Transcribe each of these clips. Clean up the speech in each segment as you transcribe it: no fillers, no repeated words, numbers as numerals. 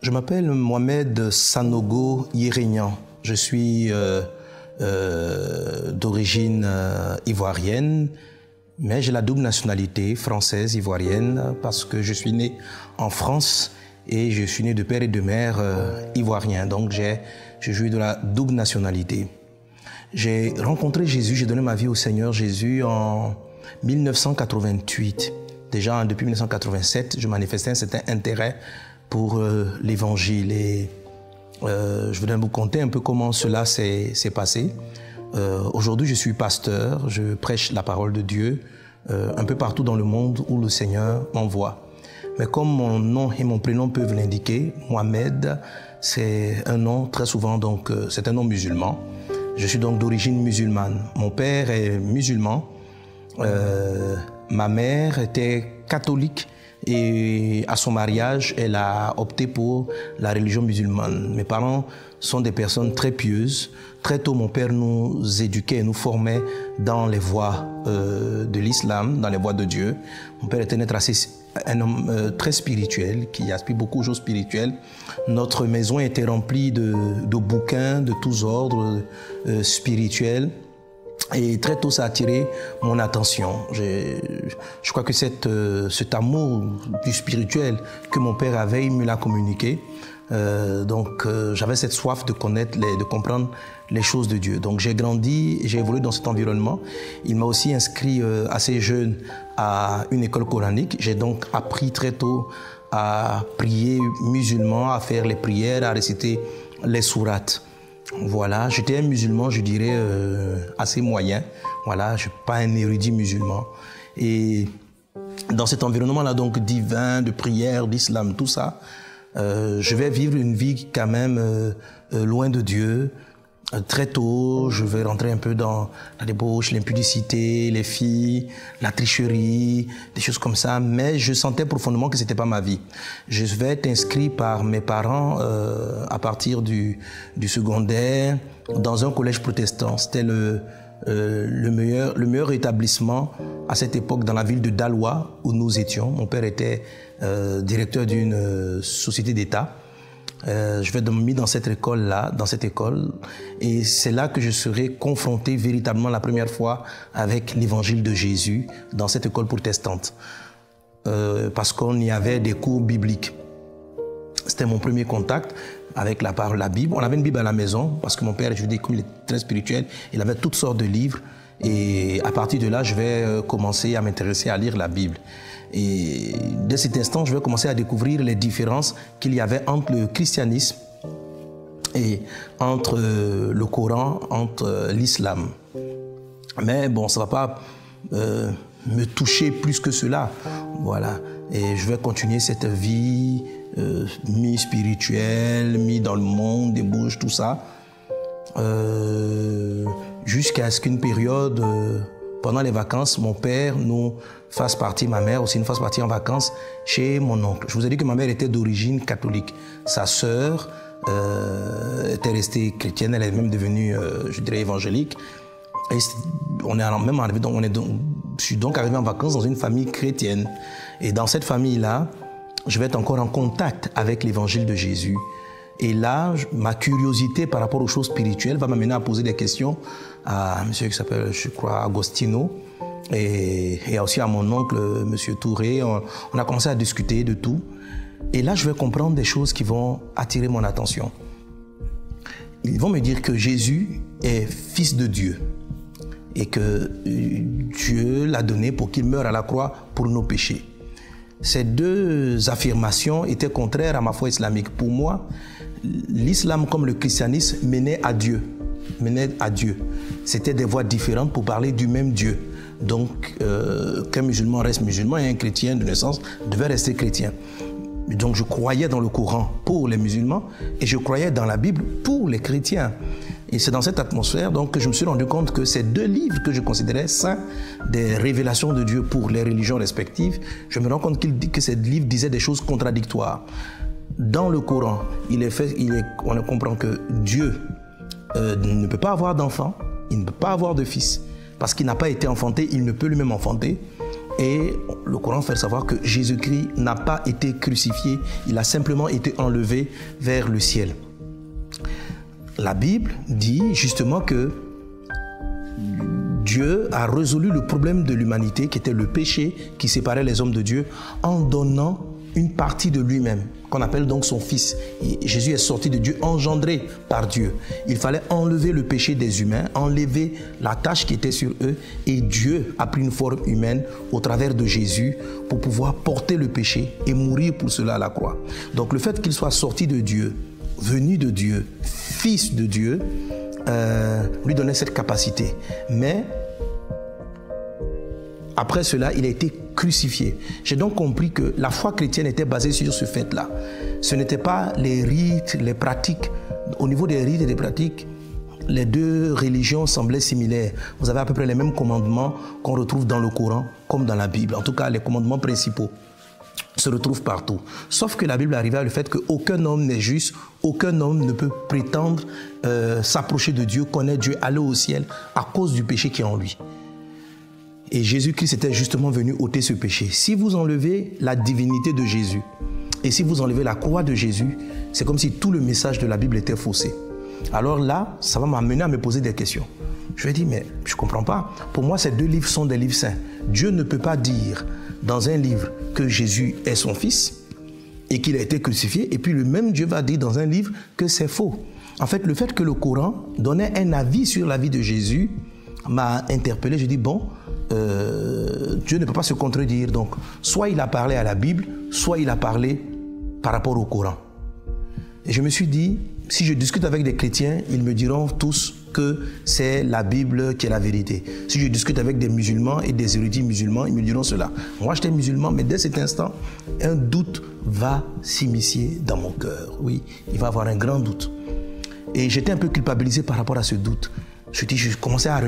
Je m'appelle Mohamed Sanogo Yérégnan. Je suis d'origine ivoirienne, mais j'ai la double nationalité française ivoirienne parce que je suis né en France et je suis né de père et de mère ivoiriens. Donc je jouis de la double nationalité. J'ai rencontré Jésus, j'ai donné ma vie au Seigneur Jésus en 1988. Déjà depuis 1987, je manifestais un certain intérêt pour l'évangile et je voudrais vous conter un peu comment cela s'est passé. Aujourd'hui, je suis pasteur, je prêche la parole de Dieu un peu partout dans le monde où le Seigneur m'envoie. Mais comme mon nom et mon prénom peuvent l'indiquer, Mohamed, c'est un nom très souvent, donc c'est un nom musulman. Je suis donc d'origine musulmane. Mon père est musulman, ma mère était catholique et à son mariage, elle a opté pour la religion musulmane. Mes parents sont des personnes très pieuses. Très tôt, mon père nous éduquait, nous formait dans les voies de l'islam, dans les voies de Dieu. Mon père était un homme très spirituel, qui aspire beaucoup aux choses spirituelles. Notre maison était remplie de bouquins de tous ordres spirituels. Et très tôt, ça a attiré mon attention. Je crois que cet amour du spirituel que mon père avait, il me l'a communiqué. J'avais cette soif de connaître, de comprendre les choses de Dieu. Donc j'ai grandi, j'ai évolué dans cet environnement. Il m'a aussi inscrit assez jeune à une école coranique. J'ai donc appris très tôt à prier musulman, à faire les prières, à réciter les sourates. Voilà, j'étais un musulman, je dirais, assez moyen. Voilà, je ne suis pas un érudit musulman. Et dans cet environnement-là, donc divin, de prière, d'islam, tout ça, je vais vivre une vie quand même loin de Dieu. Très tôt, je vais rentrer un peu dans la débauche, l'impudicité, les filles, la tricherie, des choses comme ça. Mais je sentais profondément que c'était pas ma vie. Je vais être inscrit par mes parents à partir du secondaire dans un collège protestant. C'était le meilleur établissement à cette époque dans la ville de Daloa où nous étions. Mon père était directeur d'une société d'État. Je vais être mis dans cette école-là, et c'est là que je serai confronté véritablement la première fois avec l'évangile de Jésus dans cette école protestante, parce qu'on y avait des cours bibliques. C'était mon premier contact avec la parole, la Bible. On avait une Bible à la maison, parce que mon père, je vous dis, comme il est très spirituel, il avait toutes sortes de livres, et à partir de là, je vais commencer à m'intéresser à lire la Bible. Et dès cet instant, je vais commencer à découvrir les différences qu'il y avait entre le christianisme et entre le Coran, entre l'islam. Mais bon, ça ne va pas me toucher plus que cela. Voilà. Et je vais continuer cette vie mi-spirituelle, mi-dans le monde, débauche, tout ça, jusqu'à ce qu'une période... pendant les vacances, mon père nous fasse partir, ma mère aussi nous fasse partir en vacances chez mon oncle. Je vous ai dit que ma mère était d'origine catholique. Sa sœur était restée chrétienne, elle est même devenue, je dirais, évangélique. Et on est même arrivé, je suis donc arrivé en vacances dans une famille chrétienne. Et dans cette famille-là, je vais être encore en contact avec l'évangile de Jésus. Et là, ma curiosité par rapport aux choses spirituelles va m'amener à poser des questions à un monsieur qui s'appelle, je crois, Agostino, et aussi à mon oncle, monsieur Touré. On a commencé à discuter de tout. Et là, je vais comprendre des choses qui vont attirer mon attention. Ils vont me dire que Jésus est fils de Dieu et que Dieu l'a donné pour qu'il meure à la croix pour nos péchés. Ces deux affirmations étaient contraires à ma foi islamique. Pour moi, l'islam comme le christianisme menait à Dieu. C'était des voies différentes pour parler du même Dieu. Donc, qu'un musulman reste musulman et un chrétien de naissance devait rester chrétien. Donc, je croyais dans le Coran pour les musulmans et je croyais dans la Bible pour les chrétiens. Et c'est dans cette atmosphère donc, que je me suis rendu compte que ces deux livres que je considérais saints, des révélations de Dieu pour les religions respectives, je me rends compte que ces livres disaient des choses contradictoires. Dans le Coran, on comprend que Dieu ne peut pas avoir d'enfant, il ne peut pas avoir de fils, parce qu'il n'a pas été enfanté, il ne peut lui-même enfanter. Et le Coran fait savoir que Jésus-Christ n'a pas été crucifié, il a simplement été enlevé vers le ciel. La Bible dit justement que Dieu a résolu le problème de l'humanité, qui était le péché qui séparait les hommes de Dieu, en donnant une partie de lui-même, qu'on appelle donc son Fils. Et Jésus est sorti de Dieu, engendré par Dieu. Il fallait enlever le péché des humains, enlever la tâche qui était sur eux, et Dieu a pris une forme humaine au travers de Jésus pour pouvoir porter le péché et mourir pour cela à la croix. Donc le fait qu'il soit sorti de Dieu, venu de Dieu, Fils de Dieu, lui donnait cette capacité. Mais après cela, il a été crucifié. J'ai donc compris que la foi chrétienne était basée sur ce fait-là. Ce n'était pas les rites, les pratiques. Au niveau des rites et des pratiques, les deux religions semblaient similaires. Vous avez à peu près les mêmes commandements qu'on retrouve dans le Coran comme dans la Bible. En tout cas, les commandements principaux se retrouvent partout. Sauf que la Bible arrivait à le fait qu'aucun homme n'est juste, aucun homme ne peut prétendre s'approcher de Dieu, connaître Dieu, aller au ciel à cause du péché qui est en lui. Et Jésus-Christ était justement venu ôter ce péché. Si vous enlevez la divinité de Jésus et si vous enlevez la croix de Jésus, c'est comme si tout le message de la Bible était faussé. Alors là, ça va m'amener à me poser des questions. Je vais dire, mais je ne comprends pas. Pour moi, ces deux livres sont des livres saints. Dieu ne peut pas dire dans un livre que Jésus est son Fils et qu'il a été crucifié, et puis le même Dieu va dire dans un livre que c'est faux. En fait, le fait que le Coran donnait un avis sur la vie de Jésus m'a interpellé. Je dis, bon, Dieu ne peut pas se contredire. Donc, soit il a parlé à la Bible, soit il a parlé par rapport au Coran. Et je me suis dit, si je discute avec des chrétiens, ils me diront tous que c'est la Bible qui est la vérité. Si je discute avec des musulmans et des érudits musulmans, ils me diront cela. Moi, j'étais musulman, mais dès cet instant, un doute va s'immiscer dans mon cœur. Oui, il va y avoir un grand doute. Et j'étais un peu culpabilisé par rapport à ce doute. Je commençais à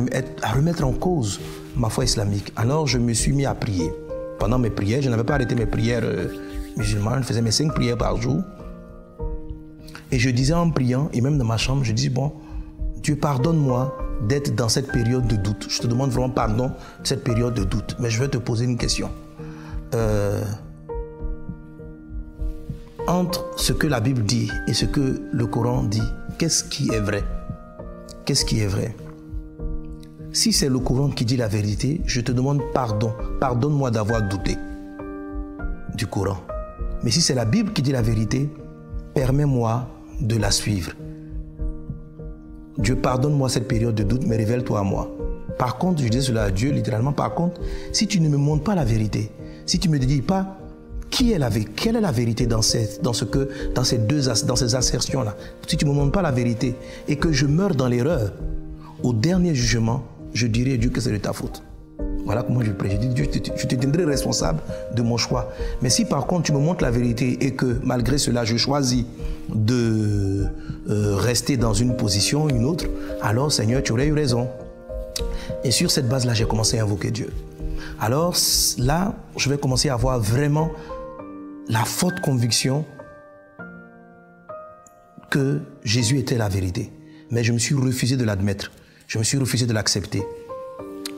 remettre en cause ma foi islamique. Alors, je me suis mis à prier. Pendant mes prières, je n'avais pas arrêté mes prières musulmanes. Je faisais mes 5 prières par jour. Et je disais en priant, et même dans ma chambre, je dis, bon, Dieu, pardonne-moi d'être dans cette période de doute. Je te demande vraiment pardon de cette période de doute. Mais je vais te poser une question. Entre ce que la Bible dit et ce que le Coran dit, qu'est-ce qui est vrai? Qu'est-ce qui est vrai? Si c'est le Coran qui dit la vérité, je te demande pardon. Pardonne-moi d'avoir douté du Coran. Mais si c'est la Bible qui dit la vérité, permets-moi de la suivre. Dieu, pardonne-moi cette période de doute, mais révèle-toi à moi. Par contre, je dis cela à Dieu, littéralement, par contre, si tu ne me montres pas la vérité, si tu ne me dis pas quelle est la vérité dans ces assertions-là, si tu ne me montres pas la vérité et que je meurs dans l'erreur, au dernier jugement, je dirai à Dieu que c'est de ta faute. Voilà comment je prie. Je dis, Dieu, je te tiendrai responsable de mon choix. Mais si par contre tu me montres la vérité et que malgré cela, je choisis de rester dans une position ou une autre, alors Seigneur, tu aurais eu raison. Et sur cette base-là, j'ai commencé à invoquer Dieu. Alors là, je vais commencer à avoir vraiment la forte conviction que Jésus était la vérité. Mais je me suis refusé de l'admettre. Je me suis refusé de l'accepter.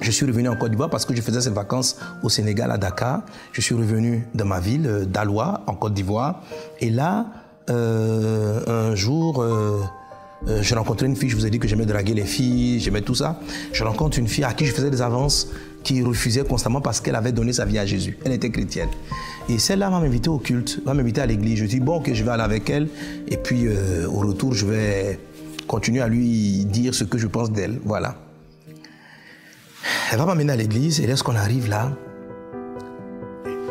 Je suis revenu en Côte d'Ivoire parce que je faisais ces vacances au Sénégal, à Dakar. Je suis revenu dans ma ville d'Aloua, en Côte d'Ivoire. Et là, un jour, je rencontrais une fille. Je vous ai dit que j'aimais draguer les filles, j'aimais tout ça. Je rencontre une fille à qui je faisais des avances qui refusait constamment parce qu'elle avait donné sa vie à Jésus. Elle était chrétienne. Et celle-là m'a invité au culte, m'a invité à l'église. Je dis, bon, ok, je vais aller avec elle. Et puis, au retour, je vais continuer à lui dire ce que je pense d'elle. Voilà. Elle va m'amener à l'église et lorsqu'on arrive là,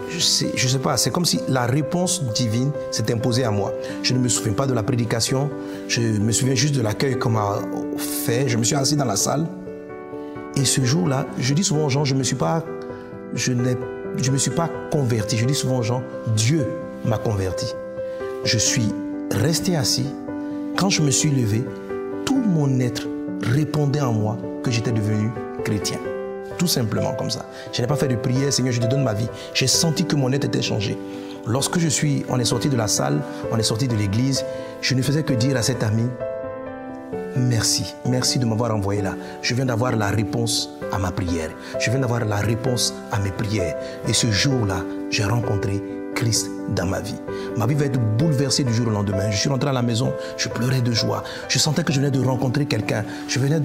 je sais pas, c'est comme si la réponse divine s'est imposée à moi. Je ne me souviens pas de la prédication, je me souviens juste de l'accueil qu'on m'a fait. Je me suis assis dans la salle et ce jour-là, je dis souvent aux gens, je me suis pas converti. Je dis souvent aux gens, Dieu m'a converti. Je suis resté assis. Quand je me suis levé, tout mon être répondait en moi que j'étais devenu chrétien. Tout simplement comme ça. Je n'ai pas fait de prière, Seigneur, je te donne ma vie. J'ai senti que mon être était changé. Lorsque on est sorti de la salle, on est sorti de l'église, je ne faisais que dire à cet ami, merci. Merci de m'avoir envoyé là. Je viens d'avoir la réponse à ma prière. Je viens d'avoir la réponse à mes prières. Et ce jour-là, j'ai rencontré Christ dans ma vie. Ma vie va être bouleversée du jour au lendemain. Je suis rentré à la maison, je pleurais de joie. Je sentais que je venais de rencontrer quelqu'un. Je venais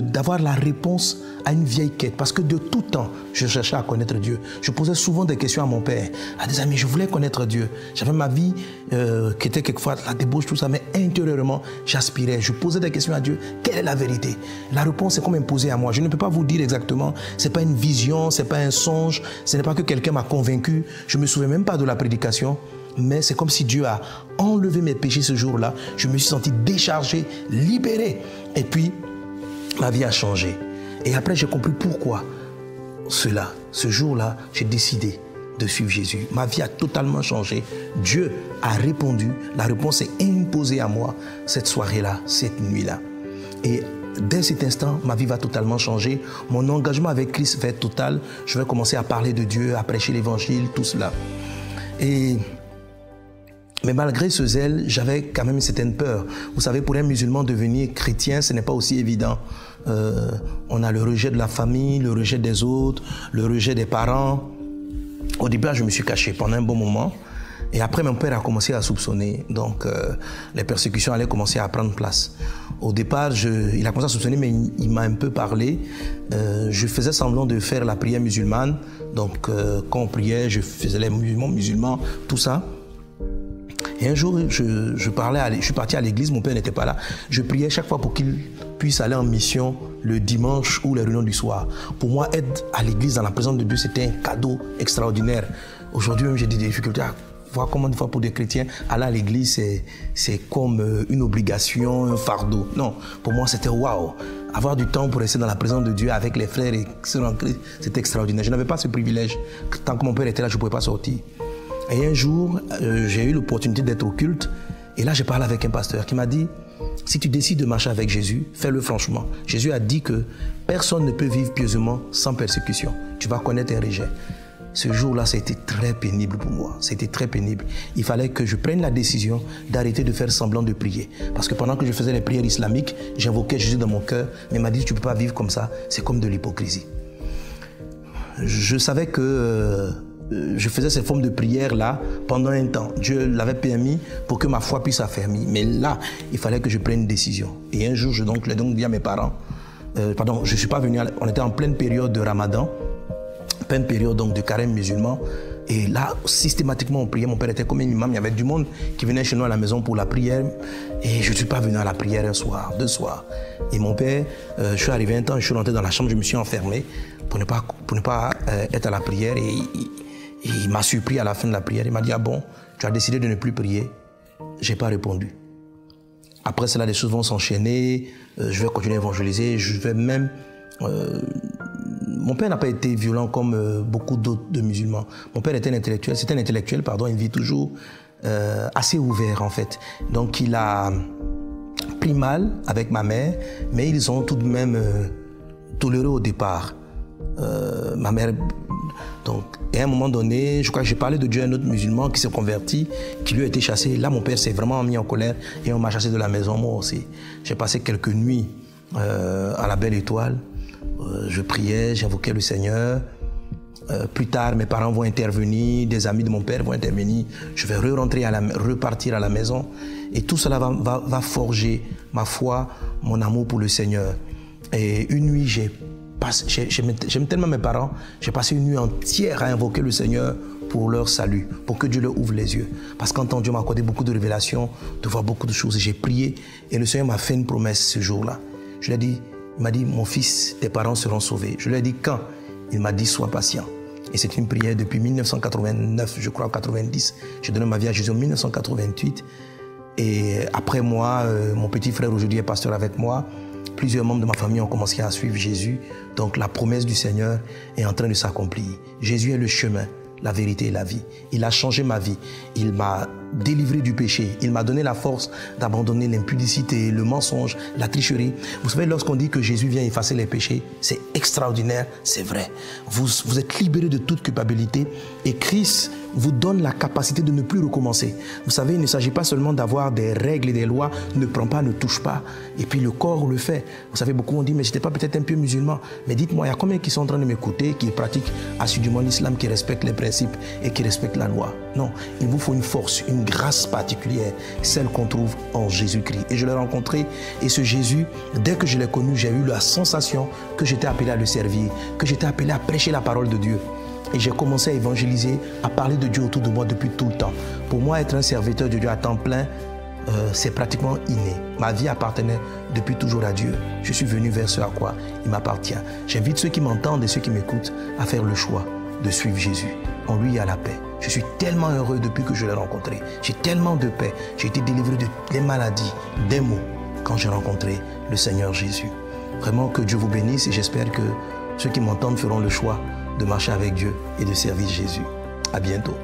d'avoir la réponse à une vieille quête. Parce que de tout temps, je cherchais à connaître Dieu. Je posais souvent des questions à mon père, à des amis. Je voulais connaître Dieu. J'avais ma vie qui était quelquefois la débauche, tout ça. Mais intérieurement, j'aspirais. Je posais des questions à Dieu. Quelle est la vérité? La réponse est comme imposée à moi. Je ne peux pas vous dire exactement. Ce n'est pas une vision, ce n'est pas un songe. Ce n'est pas que quelqu'un m'a convaincu. Je ne me souviens même pas de la prédication. Mais c'est comme si Dieu a enlevé mes péchés ce jour-là. Je me suis senti déchargé, libéré. Et puis, ma vie a changé. Et après, j'ai compris pourquoi cela. Ce jour-là, j'ai décidé de suivre Jésus. Ma vie a totalement changé. Dieu a répondu. La réponse est imposée à moi cette soirée-là, cette nuit-là. Et dès cet instant, ma vie va totalement changer. Mon engagement avec Christ va être total. Je vais commencer à parler de Dieu, à prêcher l'évangile, tout cela. Mais malgré ce zèle, j'avais quand même une certaine peur. Vous savez, pour un musulman, devenir chrétien, ce n'est pas aussi évident. On a le rejet de la famille, le rejet des autres, le rejet des parents. Au début, je me suis caché pendant un bon moment. Et après, mon père a commencé à soupçonner. Donc, les persécutions allaient commencer à prendre place. Au départ, il a commencé à soupçonner, mais il m'a un peu parlé. Je faisais semblant de faire la prière musulmane. Donc, quand on priait, je faisais les mouvements musulmans, tout ça. Et un jour, je suis parti à l'église, mon père n'était pas là. Je priais chaque fois pour qu'il puisse aller en mission le dimanche ou les réunions du soir. Pour moi, être à l'église dans la présence de Dieu, c'était un cadeau extraordinaire. Aujourd'hui même, j'ai des difficultés à voir comment, une fois pour des chrétiens, aller à l'église, c'est comme une obligation, un fardeau. Non, pour moi, c'était waouh. Avoir du temps pour rester dans la présence de Dieu avec les frères et sœurs en Christ, c'était extraordinaire. Je n'avais pas ce privilège. Tant que mon père était là, je ne pouvais pas sortir. Et un jour, j'ai eu l'opportunité d'être au culte. Et là, j'ai parlé avec un pasteur qui m'a dit, si tu décides de marcher avec Jésus, fais-le franchement. Jésus a dit que personne ne peut vivre pieusement sans persécution. Tu vas connaître un rejet. Ce jour-là, ça a été très pénible pour moi. C'était très pénible. Il fallait que je prenne la décision d'arrêter de faire semblant de prier. Parce que pendant que je faisais les prières islamiques, j'invoquais Jésus dans mon cœur. Mais il m'a dit, tu ne peux pas vivre comme ça. C'est comme de l'hypocrisie. Je savais que je faisais ces formes de prière-là pendant un temps. Dieu l'avait permis pour que ma foi puisse s'affermir. Mais là, il fallait que je prenne une décision. Et un jour, je l'ai donc dit à mes parents, je ne suis pas venu, on était en pleine période de Ramadan, pleine période donc de carême musulman. Et là, systématiquement, on priait. Mon père était comme un imam. Il y avait du monde qui venait chez nous à la maison pour la prière. Et je ne suis pas venu à la prière un soir, 2 soirs. Et mon père, je suis arrivé un temps, je suis rentré dans la chambre, je me suis enfermé pour ne pas être à la prière. Et il m'a surpris à la fin de la prière. Il m'a dit, ah bon, tu as décidé de ne plus prier? Je n'ai pas répondu. Après cela, les choses vont s'enchaîner. Je vais continuer à évangéliser. Je vais même... Mon père n'a pas été violent comme beaucoup d'autres de musulmans. Mon père était un intellectuel. C'était un intellectuel, pardon. Il vit toujours assez ouvert, en fait. Donc, il a pris mal avec ma mère, mais ils ont tout de même toléré au départ. Ma mère... Donc, et à un moment donné, je crois que j'ai parlé de Dieu à un autre musulman qui s'est converti, qui lui a été chassé. Là, mon père s'est vraiment mis en colère et on m'a chassé de la maison, moi aussi. J'ai passé quelques nuits à la Belle Étoile. Je priais, j'invoquais le Seigneur. Plus tard, mes parents vont intervenir, des amis de mon père vont intervenir. Je vais repartir à la maison. Et tout cela va forger ma foi, mon amour pour le Seigneur. Et une nuit, j'aime tellement mes parents, j'ai passé une nuit entière à invoquer le Seigneur pour leur salut, pour que Dieu leur ouvre les yeux. Parce qu'en tant Dieu m'a accordé beaucoup de révélations, de voir beaucoup de choses. Et j'ai prié et le Seigneur m'a fait une promesse ce jour-là. Je lui ai dit, il m'a dit, mon fils, tes parents seront sauvés. Je lui ai dit, quand? Il m'a dit, sois patient. Et c'est une prière depuis 1989, je crois, 90. J'ai donné ma vie à Jésus en 1988. Et après moi, mon petit frère aujourd'hui est pasteur avec moi. Plusieurs membres de ma famille ont commencé à suivre Jésus. Donc la promesse du Seigneur est en train de s'accomplir. Jésus est le chemin, la vérité et la vie. Il a changé ma vie. Il m'a délivré du péché. Il m'a donné la force d'abandonner l'impudicité, le mensonge, la tricherie. Vous savez, lorsqu'on dit que Jésus vient effacer les péchés, c'est extraordinaire, c'est vrai. Vous êtes libéré de toute culpabilité et Christ vous donne la capacité de ne plus recommencer. Vous savez, il ne s'agit pas seulement d'avoir des règles et des lois, ne prends pas, ne touche pas, et puis le corps le fait. Vous savez, beaucoup ont dit, mais je n'étais pas peut-être un peu musulman. Mais dites-moi, il y a combien qui sont en train de m'écouter, qui pratiquent assidûment l'islam, qui respectent les principes et qui respectent la loi? Non, il vous faut une force, une grâce particulière, celle qu'on trouve en Jésus-Christ. Et je l'ai rencontré, et ce Jésus, dès que je l'ai connu, j'ai eu la sensation que j'étais appelé à le servir, que j'étais appelé à prêcher la parole de Dieu. Et j'ai commencé à évangéliser, à parler de Dieu autour de moi depuis tout le temps. Pour moi, être un serviteur de Dieu à temps plein, c'est pratiquement inné. Ma vie appartenait depuis toujours à Dieu. Je suis venu vers ce à quoi il m'appartient. J'invite ceux qui m'entendent et ceux qui m'écoutent à faire le choix de suivre Jésus. En lui, il y a la paix. Je suis tellement heureux depuis que je l'ai rencontré. J'ai tellement de paix. J'ai été délivré des maladies, des maux, quand j'ai rencontré le Seigneur Jésus. Vraiment que Dieu vous bénisse et j'espère que ceux qui m'entendent feront le choix de marcher avec Dieu et de servir Jésus. À bientôt.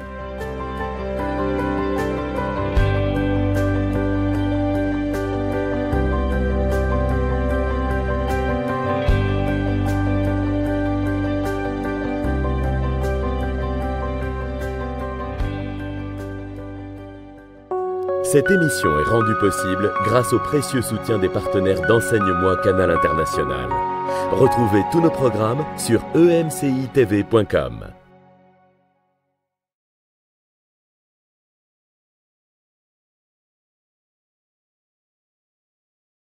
Cette émission est rendue possible grâce au précieux soutien des partenaires d'Enseigne-moi Canal International. Retrouvez tous nos programmes sur emcitv.com.